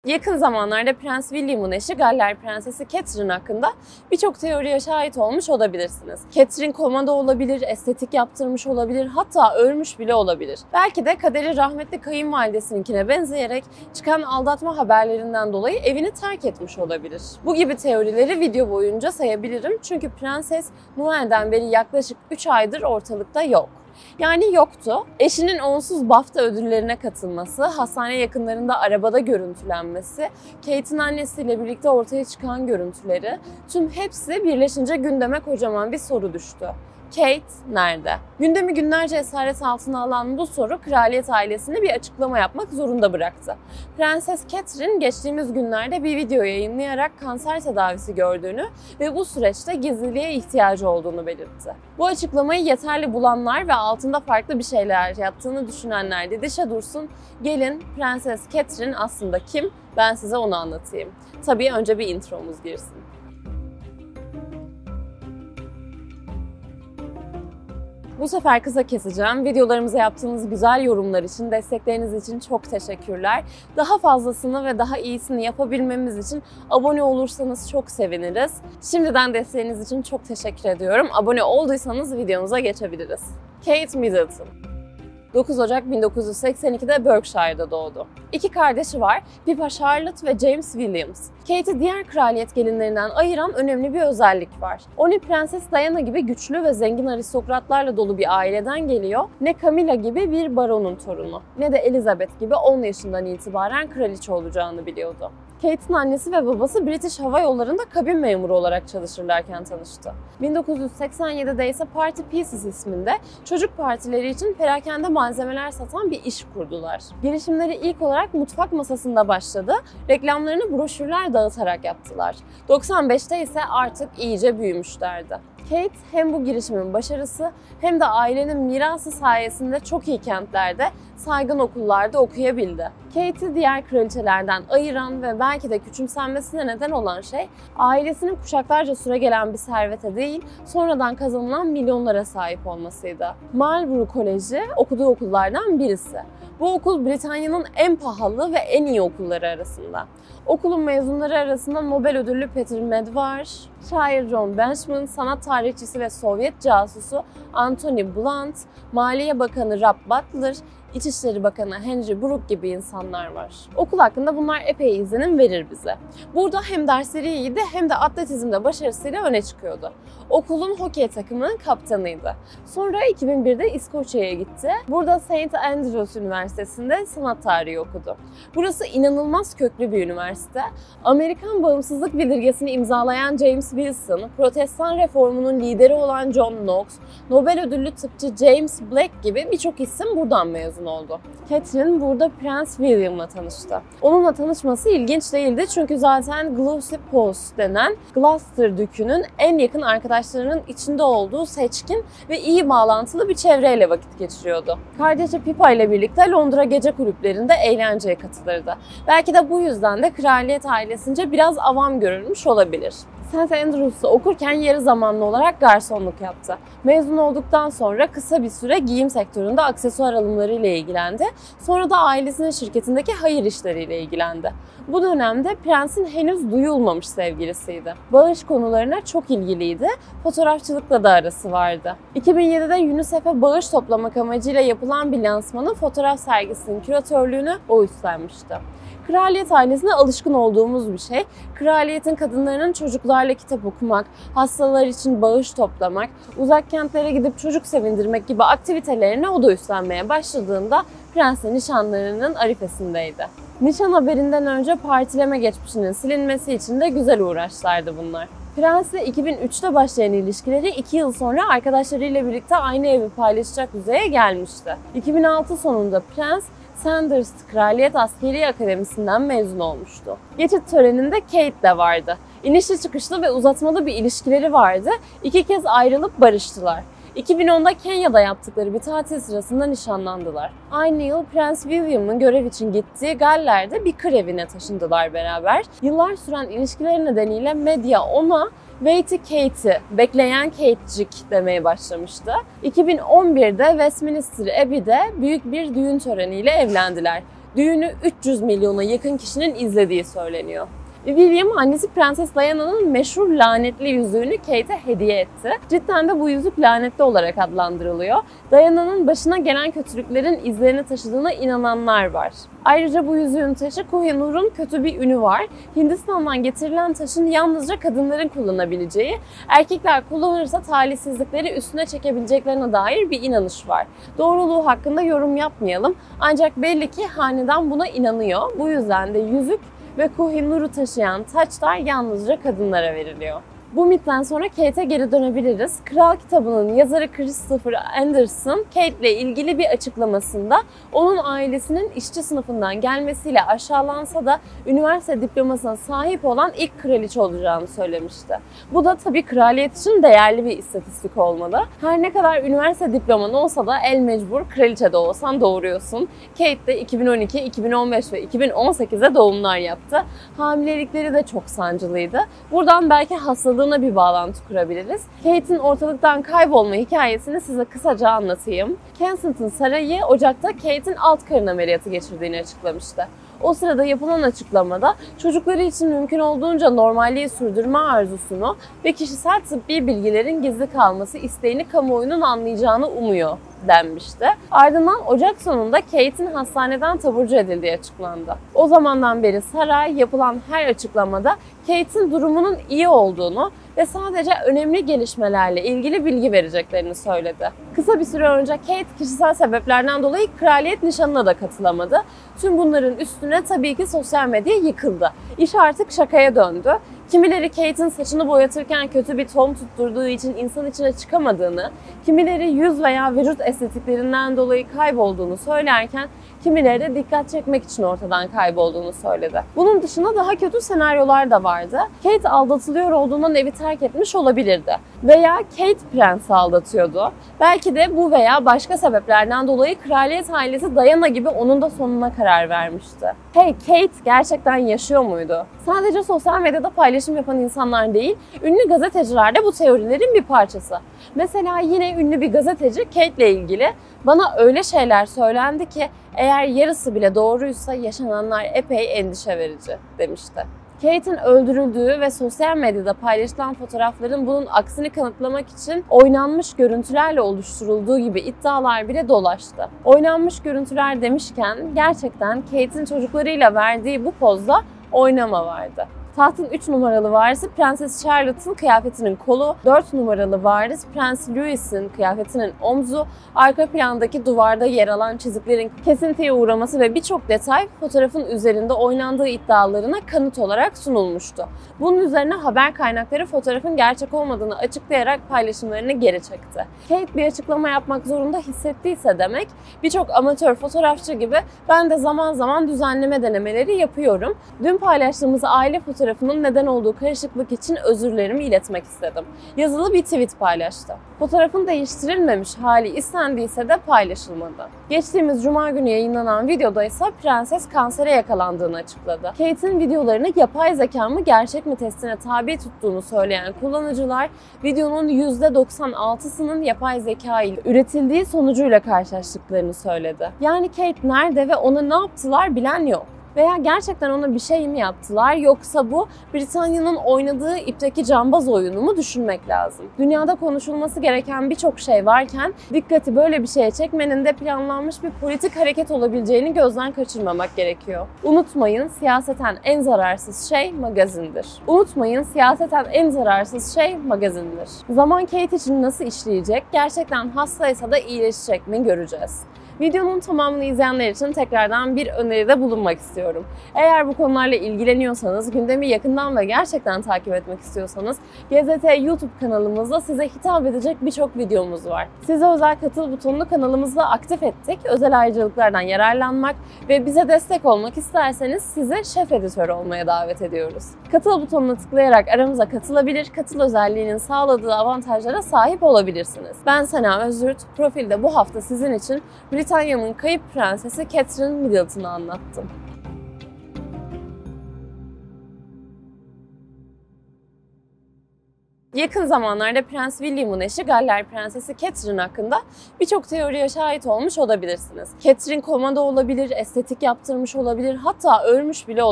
Yakın zamanlarda Prens William'ın eşi Galler Prensesi Catherine hakkında birçok teoriye şahit olmuş olabilirsiniz. Catherine komada olabilir, estetik yaptırmış olabilir, hatta ölmüş bile olabilir. Belki de kaderi rahmetli kayınvalidesininkine benzeyerek çıkan aldatma haberlerinden dolayı evini terk etmiş olabilir. Bu gibi teorileri video boyunca sayabilirim çünkü prenses Noel'den beri yaklaşık 3 aydır ortalıkta yok. Yani yoktu. Eşinin onsuz BAFTA ödüllerine katılması, hastane yakınlarında arabada görüntülenmesi, Kate'in annesiyle birlikte ortaya çıkan görüntüleri, tüm hepsi birleşince gündeme kocaman bir soru düştü. Kate nerede? Gündemi günlerce esaret altına alan bu soru kraliyet ailesini bir açıklama yapmak zorunda bıraktı. Prenses Catherine geçtiğimiz günlerde bir video yayınlayarak kanser tedavisi gördüğünü ve bu süreçte gizliliğe ihtiyacı olduğunu belirtti. Bu açıklamayı yeterli bulanlar ve altında farklı bir şeyler yattığını düşünenler de dışa dursun. Gelin Prenses Catherine aslında kim? Ben size onu anlatayım. Tabii önce bir intromuz girsin. Bu sefer kısa keseceğim. Videolarımıza yaptığınız güzel yorumlar için, destekleriniz için çok teşekkürler. Daha fazlasını ve daha iyisini yapabilmemiz için abone olursanız çok seviniriz. Şimdiden desteğiniz için çok teşekkür ediyorum. Abone olduysanız videomuza geçebiliriz. Kate Middleton 9 Ocak 1982'de Berkshire'da doğdu. İki kardeşi var, Pippa Charlotte ve James Williams. Kate'i diğer kraliyet gelinlerinden ayıran önemli bir özellik var. Oni Prenses Diana gibi güçlü ve zengin aristokratlarla dolu bir aileden geliyor. Ne Camilla gibi bir baronun torunu, ne de Elizabeth gibi 10 yaşından itibaren kraliçe olacağını biliyordu. Kate'in annesi ve babası British Hava Yolları'nda kabin memuru olarak çalışırlarken tanıştı. 1987'de ise Party Pieces isminde çocuk partileri için perakende malzemeler satan bir iş kurdular. Girişimleri ilk olarak mutfak masasında başladı, reklamlarını broşürler dağıtarak yaptılar. 95'te ise artık iyice büyümüşlerdi. Kate hem bu girişimin başarısı hem de ailenin mirası sayesinde çok iyi kentlerde, saygın okullarda okuyabildi. Kate'i diğer kraliçelerden ayıran ve belki de küçümsenmesine neden olan şey, ailesinin kuşaklarca süregelen bir servete değil, sonradan kazanılan milyonlara sahip olmasıydı. Marlborough Koleji okuduğu okullardan birisi. Bu okul Britanya'nın en pahalı ve en iyi okulları arasında. Okulun mezunları arasında Nobel ödüllü Peter Medvar, şair John Benjamin, sanat tarihçisi ve Sovyet casusu Anthony Blunt, Maliye Bakanı Rob Butler, İçişleri Bakanı Henry Brooke gibi insanlar var. Okul hakkında bunlar epey izlenim verir bize. Burada hem dersleri iyiydi hem de atletizmde başarısıyla öne çıkıyordu. Okulun hokey takımının kaptanıydı. Sonra 2001'de İskoçya'ya gitti. Burada St. Andrews Üniversitesi'nde sanat tarihi okudu. Burası inanılmaz köklü bir üniversite. Amerikan bağımsızlık bildirgesini imzalayan James Wilson, Protestan reformunun lideri olan John Knox, Nobel ödüllü tıpçı James Black gibi birçok isim buradan mezun oldu. Catherine burada Prens William'la tanıştı. Onunla tanışması ilginç değildi çünkü zaten Gloucester denen Gloucester Dükü'nün en yakın arkadaşlarının içinde olduğu seçkin ve iyi bağlantılı bir çevreyle vakit geçiriyordu. Kardeşi Pippa ile birlikte Londra gece kulüplerinde eğlenceye katılırdı. Belki de bu yüzden de kraliyet ailesince biraz avam görülmüş olabilir. St. Andrews'ta okurken yarı zamanlı olarak garsonluk yaptı. Mezun olduktan sonra kısa bir süre giyim sektöründe aksesuar alımlarıyla ilgilendi. Sonra da ailesinin şirketindeki hayır işleriyle ilgilendi. Bu dönemde prensin henüz duyulmamış sevgilisiydi. Bağış konularına çok ilgiliydi. Fotoğrafçılıkla da arası vardı. 2007'de UNICEF'e bağış toplamak amacıyla yapılan bir lansmanın fotoğraf sergisinin küratörlüğünü o üstlenmişti. Kraliyet ailesine alışkın olduğumuz bir şey. Kraliyetin kadınlarının çocuklarla kitap okumak, hastalar için bağış toplamak, uzak kentlere gidip çocuk sevindirmek gibi aktivitelerini o da üstlenmeye başladığında prensle nişanlarının arifesindeydi. Nişan haberinden önce partileme geçmişinin silinmesi için de güzel uğraşlardı bunlar. Prensle 2003'te başlayan ilişkileri 2 yıl sonra arkadaşlarıyla birlikte aynı evi paylaşacak düzeye gelmişti. 2006 sonunda prens Sandhurst Kraliyet Askeri Akademisi'nden mezun olmuştu. Geçit töreninde Kate de vardı. İnişli çıkışlı ve uzatmalı bir ilişkileri vardı. 2 kez ayrılıp barıştılar. 2010'da Kenya'da yaptıkları bir tatil sırasında nişanlandılar. Aynı yıl Prens William'ın görev için gittiği Galler'de bir kır evine taşındılar beraber. Yıllar süren ilişkileri nedeniyle medya ona Waity Kate'i, bekleyen Katecik demeye başlamıştı. 2011'de Westminster Abbey'de büyük bir düğün töreniyle evlendiler. düğünü 300 milyona yakın kişinin izlediği söyleniyor. William annesi Prenses Diana'nın meşhur lanetli yüzüğünü Kate'e hediye etti. Cidden de bu yüzük lanetli olarak adlandırılıyor. Diana'nın başına gelen kötülüklerin izlerini taşıdığına inananlar var. Ayrıca bu yüzüğün taşı Kohinoor'un kötü bir ünü var. Hindistan'dan getirilen taşın yalnızca kadınların kullanabileceği, erkekler kullanırsa talihsizlikleri üstüne çekebileceklerine dair bir inanış var. Doğruluğu hakkında yorum yapmayalım. Ancak belli ki hanedan buna inanıyor. Bu yüzden de yüzük ve Kohinoor'u taşıyan taçlar yalnızca kadınlara veriliyor. Bu mitten sonra Kate'e geri dönebiliriz. Kral kitabının yazarı Christopher Anderson, Kate ile ilgili bir açıklamasında onun ailesinin işçi sınıfından gelmesiyle aşağılansa da üniversite diplomasına sahip olan ilk kraliçe olacağını söylemişti. Bu da tabii kraliyet için değerli bir istatistik olmalı. Her ne kadar üniversite diploman olsa da el mecbur kraliçe de olsan doğuruyorsun. Kate de 2012, 2015 ve 2018'de doğumlar yaptı. Hamilelikleri de çok sancılıydı. Buradan belki hastalığına bir bağlantı kurabiliriz. Kate'in ortalıktan kaybolma hikayesini size kısaca anlatayım. Kensington Sarayı Ocak'ta Kate'in alt karın ameliyatı geçirdiğini açıklamıştı. O sırada yapılan açıklamada çocukları için mümkün olduğunca normalliği sürdürme arzusunu ve kişisel tıbbi bilgilerin gizli kalması isteğini kamuoyunun anlayacağını umuyor denmişti. Ardından Ocak sonunda Kate'in hastaneden taburcu edildiği açıklandı. O zamandan beri saray yapılan her açıklamada Kate'in durumunun iyi olduğunu ve sadece önemli gelişmelerle ilgili bilgi vereceklerini söyledi. Kısa bir süre önce Kate kişisel sebeplerden dolayı kraliyet nişanına da katılamadı. Tüm bunların üstüne tabii ki sosyal medya yıkıldı. İş artık şakaya döndü. Kimileri Kate'in saçını boyatırken kötü bir ton tutturduğu için insan içine çıkamadığını, kimileri yüz veya vücut estetiklerinden dolayı kaybolduğunu söylerken kimileri de dikkat çekmek için ortadan kaybolduğunu söyledi. Bunun dışında daha kötü senaryolar da vardı. Kate aldatılıyor olduğundan evi terk etmiş olabilirdi. Veya Kate prensi aldatıyordu. Belki de bu veya başka sebeplerden dolayı kraliyet ailesi Diana gibi onun da sonuna karar vermişti. Hey, Kate gerçekten yaşıyor muydu? Sadece sosyal medyada paylaşım yapan insanlar değil, ünlü gazeteciler de bu teorilerin bir parçası. Mesela yine ünlü bir gazeteci Kate ile ilgili bana öyle şeyler söylendi ki eğer yarısı bile doğruysa yaşananlar epey endişe verici demişti. Kate'in öldürüldüğü ve sosyal medyada paylaşılan fotoğrafların bunun aksini kanıtlamak için oynanmış görüntülerle oluşturulduğu gibi iddialar bile dolaştı. Oynanmış görüntüler demişken gerçekten Kate'in çocuklarıyla verdiği bu pozda oynama vardı. Tahtın 3 numaralı varisi Prenses Charlotte'ın kıyafetinin kolu, 4 numaralı varis Prens Louis'in kıyafetinin omzu, arka plandaki duvarda yer alan çiziklerin kesintiye uğraması ve birçok detay fotoğrafın üzerinde oynandığı iddialarına kanıt olarak sunulmuştu. Bunun üzerine haber kaynakları fotoğrafın gerçek olmadığını açıklayarak paylaşımlarını geri çekti. Kate bir açıklama yapmak zorunda hissettiyse demek, birçok amatör fotoğrafçı gibi ben de zaman zaman düzenleme denemeleri yapıyorum. Dün paylaştığımız aile fotoğrafının neden olduğu karışıklık için özürlerimi iletmek istedim. Yazılı bir tweet paylaştı. Fotoğrafın değiştirilmemiş hali istendiyse de paylaşılmadı. Geçtiğimiz Cuma günü yayınlanan videoda ise prenses kansere yakalandığını açıkladı. Kate'in videolarını yapay zeka mı gerçek mi testine tabi tuttuğunu söyleyen kullanıcılar videonun %96'sının yapay zeka ile üretildiği sonucuyla karşılaştıklarını söyledi. Yani Kate nerede ve ona ne yaptılar bilen yok. Veya gerçekten ona bir şey mi yaptılar yoksa bu Britanya'nın oynadığı ipteki cambaz oyunu mu düşünmek lazım. Dünyada konuşulması gereken birçok şey varken dikkati böyle bir şeye çekmenin de planlanmış bir politik hareket olabileceğini gözden kaçırmamak gerekiyor. Unutmayın siyaseten en zararsız şey magazindir. Unutmayın siyaseten en zararsız şey magazindir. Zaman Kate için nasıl işleyecek, gerçekten hastaysa da iyileşecek mi göreceğiz. Videonun tamamını izleyenler için tekrardan bir öneride bulunmak istiyorum. Eğer bu konularla ilgileniyorsanız, gündemi yakından ve gerçekten takip etmek istiyorsanız GZT YouTube kanalımızda size hitap edecek birçok videomuz var. Size özel katıl butonunu kanalımızda aktif ettik. Özel ayrıcalıklardan yararlanmak ve bize destek olmak isterseniz sizi şef editör olmaya davet ediyoruz. Katıl butonuna tıklayarak aramıza katılabilir, katıl özelliğinin sağladığı avantajlara sahip olabilirsiniz. Ben Sena Özyurt, profilde bu hafta sizin için Britanya'nın kayıp prensesi Catherine Middleton'ı anlattım. Yakın zamanlarda Prens William'ın eşi Galler Prensesi Catherine hakkında birçok teoriye şahit olmuş olabilirsiniz. Catherine komada olabilir, estetik yaptırmış olabilir, hatta ölmüş bile olabilir.